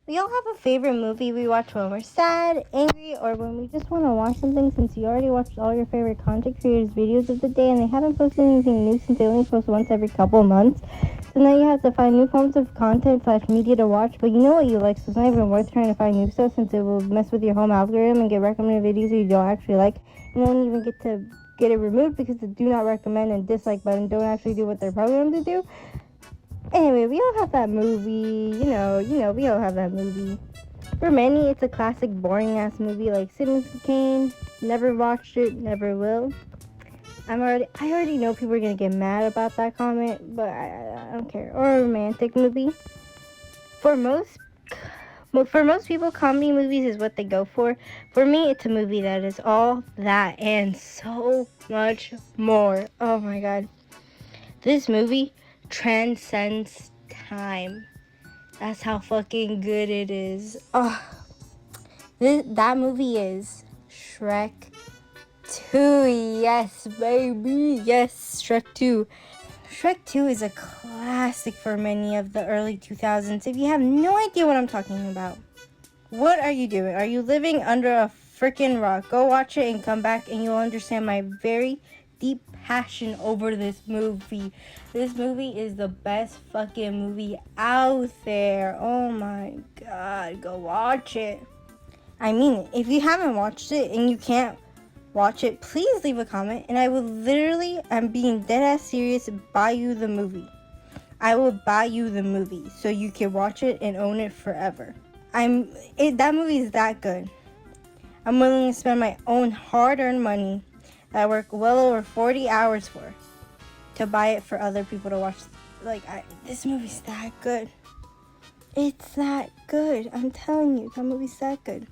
We all have a favorite movie we watch when we're sad, angry, or when we just want to watch something since you already watched all your favorite content creators' videos of the day and they haven't posted anything new since they only post once every couple months. So now you have to find new forms of content / media to watch, but you know what you like, so it's not even worth trying to find new stuff since it will mess with your home algorithm and get recommended videos that you don't actually like. And won't even get it removed because the do not recommend and dislike button don't actually do what they're programmed to do. Anyway, we all have that movie, we all have that movie. For many, it's a classic boring-ass movie like Citizen Kane. Never watched it, never will. I already know people are gonna get mad about that comment, but I don't care. Or a romantic movie. For most people, comedy movies is what they go for. For me, it's a movie that is all that and so much more. Oh my god. This movie transcends time. That's how fucking good it is. Oh, that movie is Shrek 2. Yes, baby. Yes, Shrek 2. Shrek 2 is a classic for many of the early 2000s. If you have no idea what I'm talking about, what are you doing? Are you living under a freaking rock? Go watch it and come back and you'll understand my very deep passion over this movie. This movie is the best fucking movie out there. Oh my god, go watch it. I mean it. If you haven't watched it and you can't watch it, please leave a comment and I will literally, I'm being dead ass serious, buy you the movie. I will buy you the movie so you can watch it and own it forever. That movie is that good. I'm willing to spend my own hard-earned money that I work well over 40 hours for to buy it for other people to watch. This movie's that good. It's that good. I'm telling you, that movie's that good.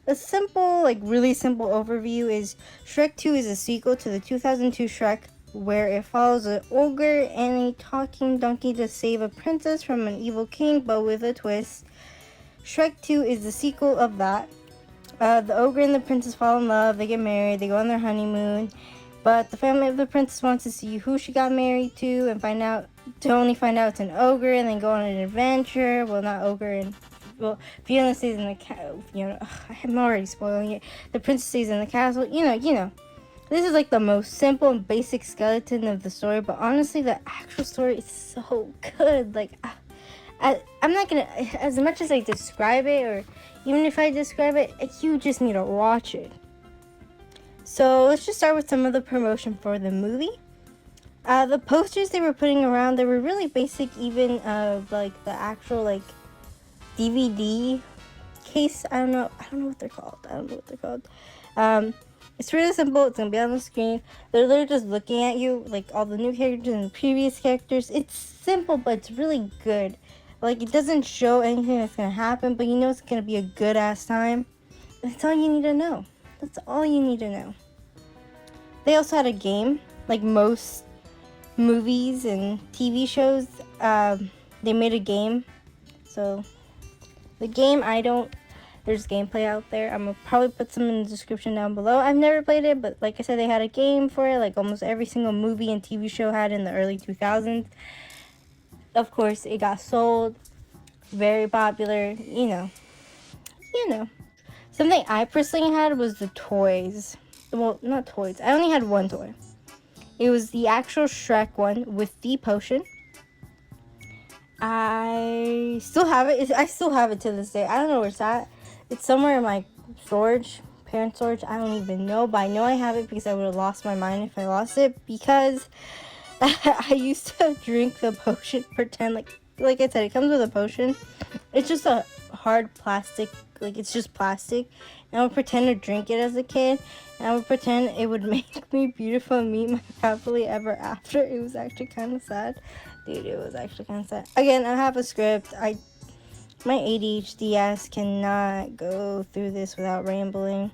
A simple, really simple overview is Shrek 2 is a sequel to the 2002 Shrek, where it follows an ogre and a talking donkey to save a princess from an evil king, but with a twist. Shrek 2 is the sequel of that. The ogre and the princess fall in love, they get married, they go on their honeymoon, but the family of the princess wants to see who she got married to and only find out it's an ogre and then go on an adventure. Well, not ogre and... Well, Fiona stays in the castle. I'm already spoiling it. The princess stays in the castle. You know. This is the most simple and basic skeleton of the story, but honestly, the actual story is so good. I'm not gonna, as much as I describe it, or even if I describe it, you just need to watch it. So let's just start with some of the promotion for the movie. The posters they were putting around, they were really basic, even of the actual DVD case. I don't know what they're called. It's really simple. It's gonna be on the screen. They're literally just looking at you, all the new characters and the previous characters. It's simple, but it's really good. It doesn't show anything that's gonna happen, but you know it's gonna be a good ass time. That's all you need to know. That's all you need to know. They also had a game, like most movies and TV shows. They made a game. So the game, there's gameplay out there. I'm gonna probably put some in the description down below. I've never played it, but like I said, they had a game for it, almost every single movie and TV show had in the early 2000s. Of course, it got sold, very popular, you know. Something I personally had was the toys. Well, not toys. I only had one toy. It was the actual Shrek one with the potion. I still have it. I still have it to this day. I don't know where it's at. It's somewhere in my parent storage. I don't even know, but I know I have it because I would have lost my mind if I lost it, because I used to drink the potion, pretend like I said, it comes with a potion. It's just a hard plastic, it's just plastic. And I would pretend to drink it as a kid, and I would pretend it would make me beautiful and meet my happily ever after. It was actually kind of sad. Dude, it was actually kind of sad. Again, I have a script. My ADHD ass cannot go through this without rambling.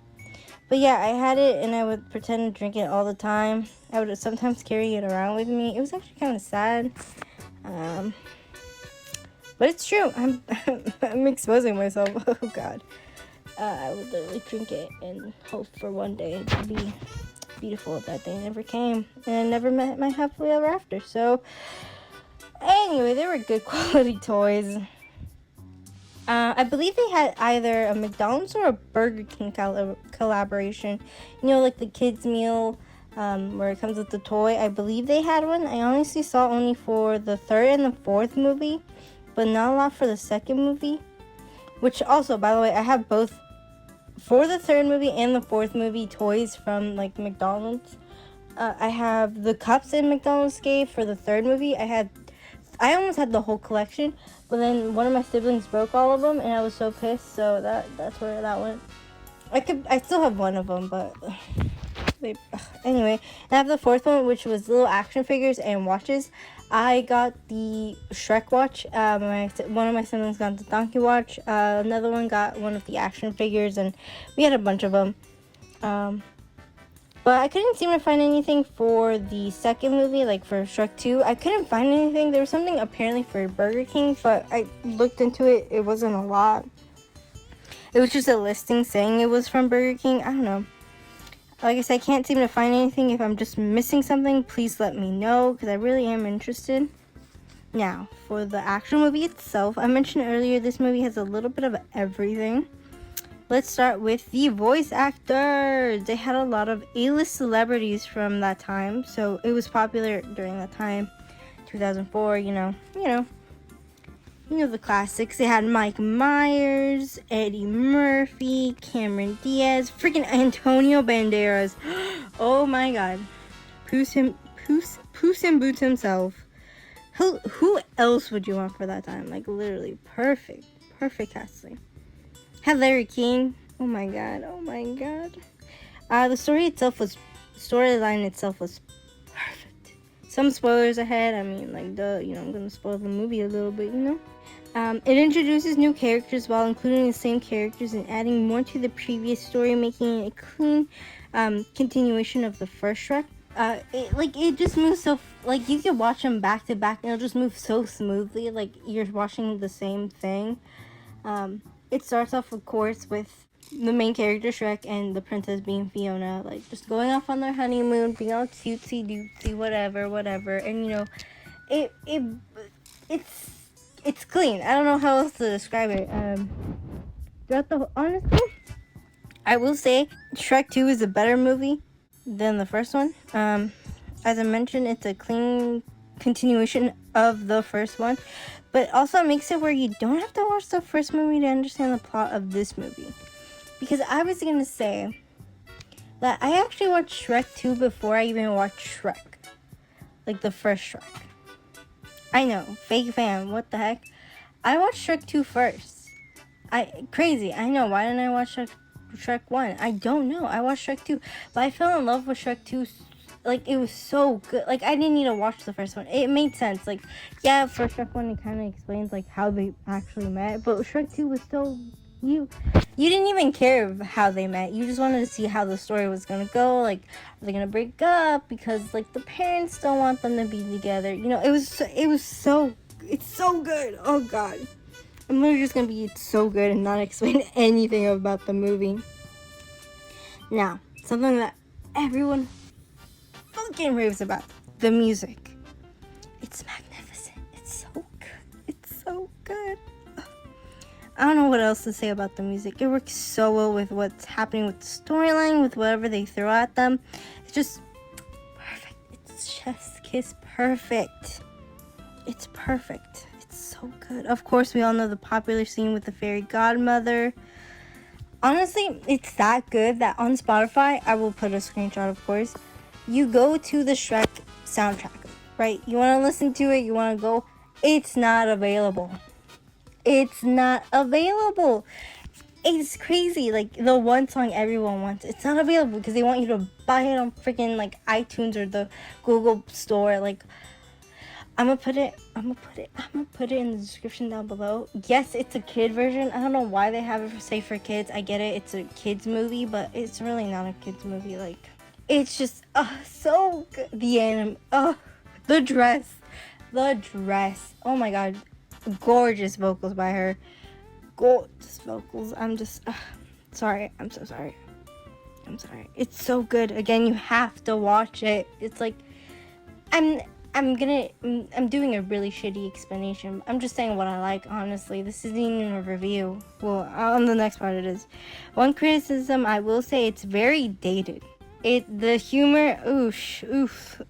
But yeah, I had it, and I would pretend to drink it all the time. I would sometimes carry it around with me. It was actually kind of sad. But it's true. I'm exposing myself. Oh, God. I would literally drink it and hope for one day to be beautiful. That day never came. And I never met my happily ever after. So, anyway, they were good quality toys. I believe they had either a McDonald's or a Burger King collaboration. You know, like the kids meal, where it comes with the toy. I believe they had one. I honestly saw only for the third and the fourth movie, but not a lot for the second movie. Which also, by the way, I have both for the third movie and the fourth movie toys from like McDonald's. I have the cups in McDonald's gave for the third movie. I almost had the whole collection, but then one of my siblings broke all of them, and I was so pissed. So that's where that went. I still have one of them, but anyway. I have the fourth one, which was little action figures and watches. I got the Shrek watch. One of my siblings got the Donkey watch. Another one got one of the action figures, and we had a bunch of them. But I couldn't seem to find anything for the second movie, like for Shrek 2. I couldn't find anything. There was something apparently for Burger King, but I looked into it. It wasn't a lot. It was just a listing saying it was from Burger King. I don't know. Like I said, I can't seem to find anything. If I'm just missing something, please let me know, because I really am interested. Now, for the actual movie itself, I mentioned earlier this movie has a little bit of everything. Let's start with the voice actors. They had a lot of A-list celebrities from that time, so it was popular during that time, 2004. You know the classics. They had Mike Myers, Eddie Murphy, Cameron Diaz, freaking Antonio Banderas. Oh my God, Puss in Boots himself. Who else would you want for that time? Like perfect casting. Had Larry King. Oh my god. The storyline itself was perfect. Some spoilers ahead. I mean, I'm gonna spoil the movie a little bit, It introduces new characters while including the same characters and adding more to the previous story, making it a clean continuation of the first Shrek. It just moves so, you can watch them back to back and it'll just move so smoothly, like you're watching the same thing. It starts off, of course, with the main character Shrek and the princess being Fiona, just going off on their honeymoon, being all cutesy dootsy, whatever, and it's clean. I don't know how else to describe it. Honestly, I will say Shrek 2 is a better movie than the first one. As I mentioned, it's a clean continuation of the first one, but also it makes it where you don't have to watch the first movie to understand the plot of this movie. Because I was gonna say that I actually watched Shrek 2 before I even watched Shrek, like the first Shrek. I know, fake fan, what the heck? I watched Shrek 2 first. Crazy, I know, why didn't I watch Shrek 1? I don't know, I watched Shrek 2, but I fell in love with Shrek 2. It was so good. I didn't need to watch the first one. It made sense. For Shrek 1, it kind of explains, how they actually met. But Shrek 2 was so... You didn't even care how they met. You just wanted to see how the story was going to go. Are they going to break up? Because, the parents don't want them to be together. It's so good. Oh, God. I'm literally just going to be so good and not explain anything about the movie. Now, something that everyone fucking raves about, the music. It's magnificent. It's so good. I don't know what else to say about the music. It works so well with what's happening with the storyline, with whatever they throw at them. It's just perfect. It's chef's kiss perfect. It's perfect. It's so good. Of course, we all know the popular scene with the fairy godmother. Honestly, it's that good that on Spotify, I will put a screenshot, of course. You go to the Shrek soundtrack, right? You want to listen to it, you want to go. It's not available. It's crazy. The one song everyone wants, it's not available because they want you to buy it on freaking iTunes or the Google store. I'm gonna put it in the description down below. Yes, it's a kid version. I don't know why they have it for kids. I get it. It's a kids movie, but it's really not a kids movie. It's just so good. The dress. Oh my god. Gorgeous vocals by her. Gorgeous vocals. I'm sorry. I'm so sorry. It's so good. Again, you have to watch it. It's I'm doing a really shitty explanation. I'm just saying what I like, honestly. This isn't even a review. Well, on the next part it is. One criticism, I will say it's very dated. The humor, oof.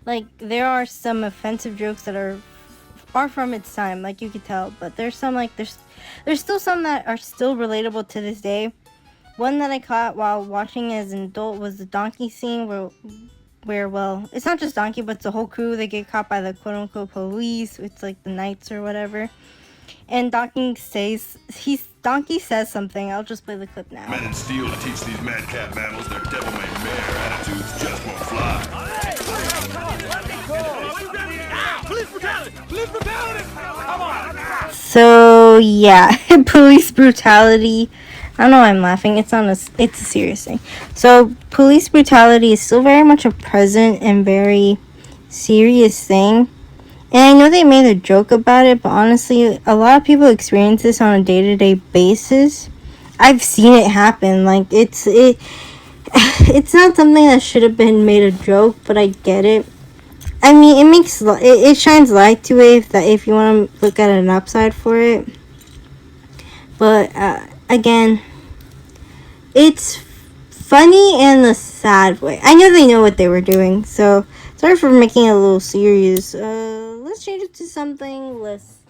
Like, there are some offensive jokes that are from its time, like you could tell. But there's some, like, there's still some that are still relatable to this day. One that I caught while watching as an adult was the donkey scene where, well, it's not just Donkey, but it's the whole crew. They get caught by the quote-unquote police. It's like the knights or whatever. And Donkey says something. I'll just play the clip now. Men in steel to teach these madcap mammals their devil-may mare attitudes just won't fly. Police brutality! Come on! So, yeah. Police brutality. I don't know why I'm laughing. It's a serious thing. So, police brutality is still very much a present and very serious thing. And I know they made a joke about it, but honestly, a lot of people experience this on a day-to-day basis. I've seen it happen. Like, it's not something that should have been made a joke, but I get it. I mean, it shines light to it if you want to look at an upside for it. But, again, it's funny in a sad way. I know they know what they were doing, so sorry for making it a little serious. Let's change it to something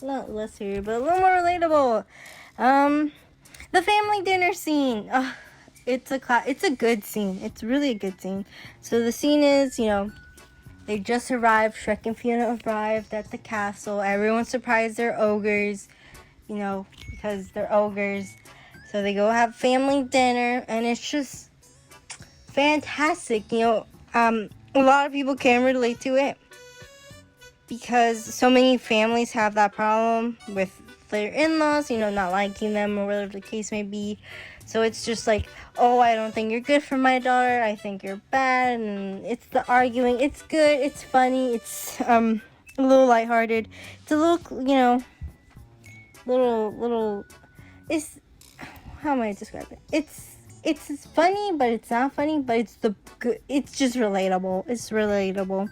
not less serious, but a little more relatable. The family dinner scene. It's a good scene. It's really a good scene. So the scene is, they just arrived. Shrek and Fiona arrived at the castle. Everyone's surprised they're ogres, because they're ogres. So they go have family dinner, and it's just fantastic. A lot of people can relate to it because so many families have that problem with their in-laws, not liking them or whatever the case may be. So it's just like, oh, I don't think you're good for my daughter. I think you're bad. And it's the arguing. It's good. It's funny. It's a little lighthearted. It's a little, little. It's, how am I describe it? It's funny, but it's not funny. But it's just relatable. It's relatable.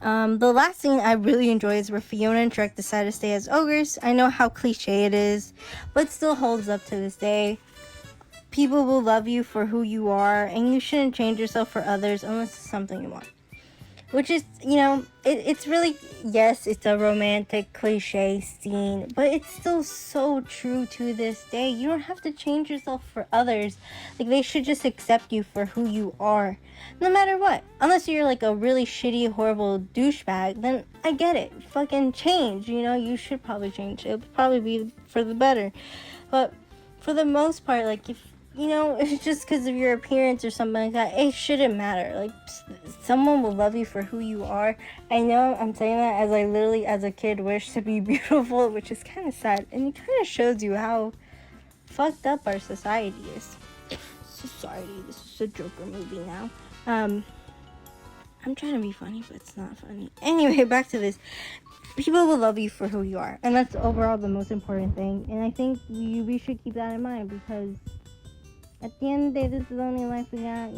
The last scene I really enjoy is where Fiona and Shrek decide to stay as ogres. I know how cliche it is, but it still holds up to this day. People will love you for who you are, and you shouldn't change yourself for others unless it's something you want. Which is, it's really, yes, it's a romantic cliche scene, but it's still so true to this day. You don't have to change yourself for others. Like, they should just accept you for who you are, no matter what. Unless you're like a really shitty, horrible douchebag, then I get it. Fucking change, you should probably change. It would probably be for the better. But for the most part, like, if it's just because of your appearance or something like that, it shouldn't matter. Like, someone will love you for who you are. I know I'm saying that as I literally, as a kid, wish to be beautiful, which is kind of sad. And it kind of shows you how fucked up our society is. Society. This is a Joker movie now. I'm trying to be funny, but it's not funny. Anyway, back to this. People will love you for who you are. And that's overall the most important thing. And I think we should keep that in mind, because at the end of the day, this is the only life we got,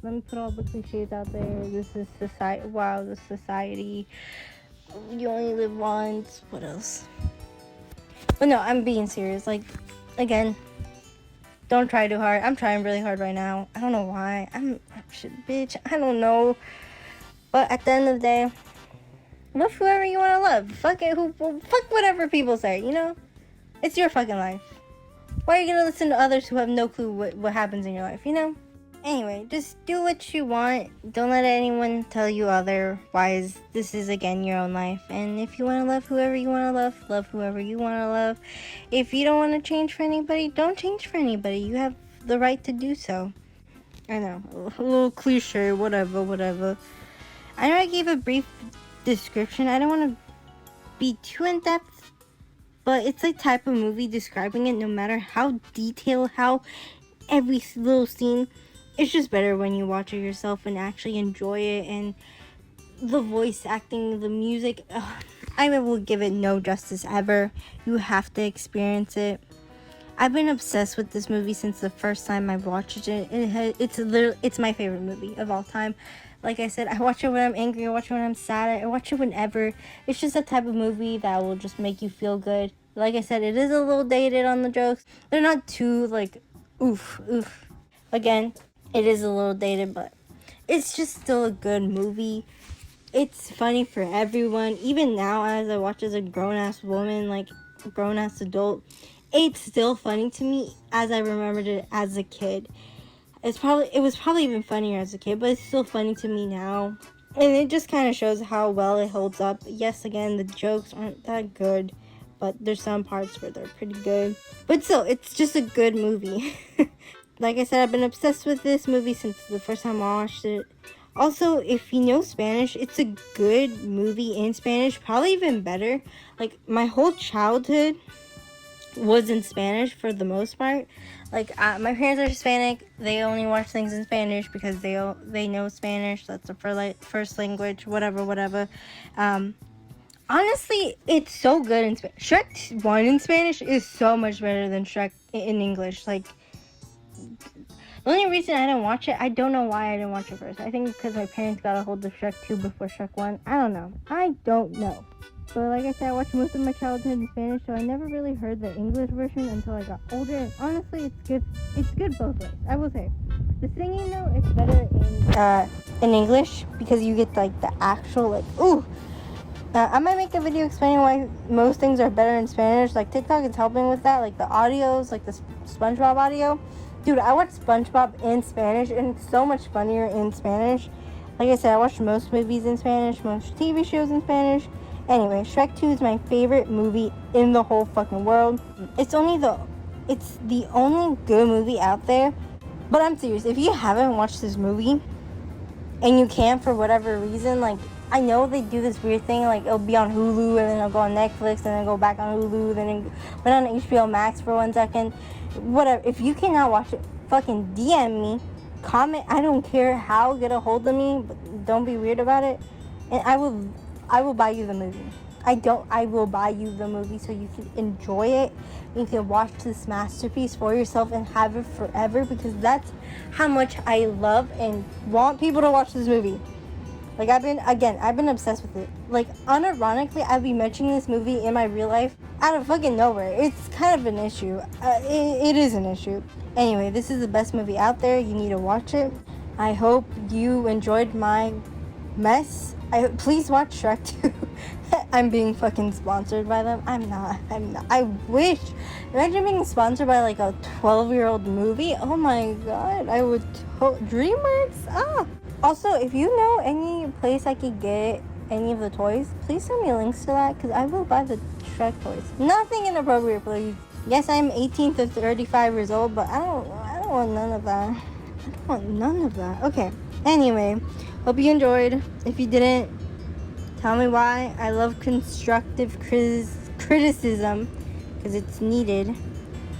Let me put all the cliches out there. This is society. Wow, this society. You only live once. What else? But no, I'm being serious. Like, again, don't try too hard. I'm trying really hard right now. I don't know why. Bitch. I don't know. But at the end of the day, love whoever you want to love. Fuck it. Fuck whatever people say, It's your fucking life. Why are you going to listen to others who have no clue what happens in your life, Anyway, just do what you want. Don't let anyone tell you otherwise. This is, again, your own life. And if you want to love whoever you want to love whoever you want to love. If you don't want to change for anybody, don't change for anybody. You have the right to do so. I know, a little cliche, whatever. I know I gave a brief description. I don't want to be too in-depth. But it's a type of movie describing it, no matter how detailed, how every little scene. It's just better when you watch it yourself and actually enjoy it. And the voice acting, the music, I will give it no justice ever. You have to experience it. I've been obsessed with this movie since the first time I watched it. It's my favorite movie of all time. Like I said, I watch it when I'm angry, I watch it when I'm sad, I watch it whenever. It's just a type of movie that will just make you feel good. Like I said, it is a little dated on the jokes. They're not too, like, oof. Again, it is a little dated, but it's just still a good movie. It's funny for everyone. Even now, as I watch as a grown-ass woman, like, grown-ass adult, it's still funny to me as I remembered it as a kid. It was probably even funnier as a kid, but it's still funny to me now. And it just kind of shows how well it holds up. Yes, again, the jokes aren't that good, but there's some parts where they're pretty good. But still, it's just a good movie. Like I said, I've been obsessed with this movie since the first time I watched it. Also, if you know Spanish, it's a good movie in Spanish, probably even better. Like, my whole childhood was in Spanish for the most part. Like, my parents are Hispanic. They only watch things in Spanish because they know Spanish. That's their first language, whatever. Honestly, it's so good in Spanish. Shrek 1 in Spanish is so much better than Shrek in English. Like, the only reason I didn't watch it, I don't know why I didn't watch it first. I think because my parents got a hold of Shrek 2 before Shrek 1. I don't know. But like I said, I watched most of my childhood in Spanish, so I never really heard the English version until I got older. And honestly, it's good. It's good both ways, I will say. The singing, though, it's better in English because you get, like, the actual, like, ooh. I might make a video explaining why most things are better in Spanish. Like, TikTok is helping with that. Like, the audios, like the SpongeBob audio. Dude, I watched SpongeBob in Spanish, and it's so much funnier in Spanish. Like I said, I watched most movies in Spanish, most TV shows in Spanish. Anyway, Shrek 2 is my favorite movie in the whole fucking world. It's the only good movie out there. But I'm serious, if you haven't watched this movie, and you can for whatever reason, like, I know they do this weird thing, like, it'll be on Hulu, and then it'll go on Netflix, and then go back on Hulu, then it went on HBO Max for 1 second. Whatever. If you cannot watch it, fucking DM me, comment. I don't care how, get a hold of me, but don't be weird about it. And I will buy you the movie. I will buy you the movie so you can enjoy it. You can watch this masterpiece for yourself and have it forever, because that's how much I love and want people to watch this movie. Like, I've been obsessed with it. Like, unironically, I'd be mentioning this movie in my real life out of fucking nowhere. It's kind of an issue. It is an issue. Anyway, this is the best movie out there. You need to watch it. I hope you enjoyed my mess. Please watch Shrek 2. I'm being fucking sponsored by them. I'm not. I wish. Imagine being sponsored by, like, a 12-year-old movie. Oh my god. I would. DreamWorks? Also, if you know any place I could get any of the toys, please send me links to that, because I will buy the Shrek toys. Nothing inappropriate, please. Yes, I'm 18 to 35 years old, but I don't want none of that. Okay. Anyway, hope you enjoyed. If you didn't, tell me why. I love constructive criticism, because it's needed.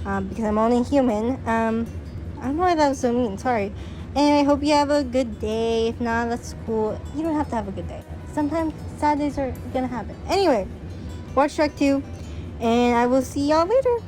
Because I'm only human. I don't know why that was so mean. Sorry. Anyway, I hope you have a good day. If not, that's cool. You don't have to have a good day. Sometimes sad days are gonna happen. Anyway, watch Shrek 2, and I will see y'all later.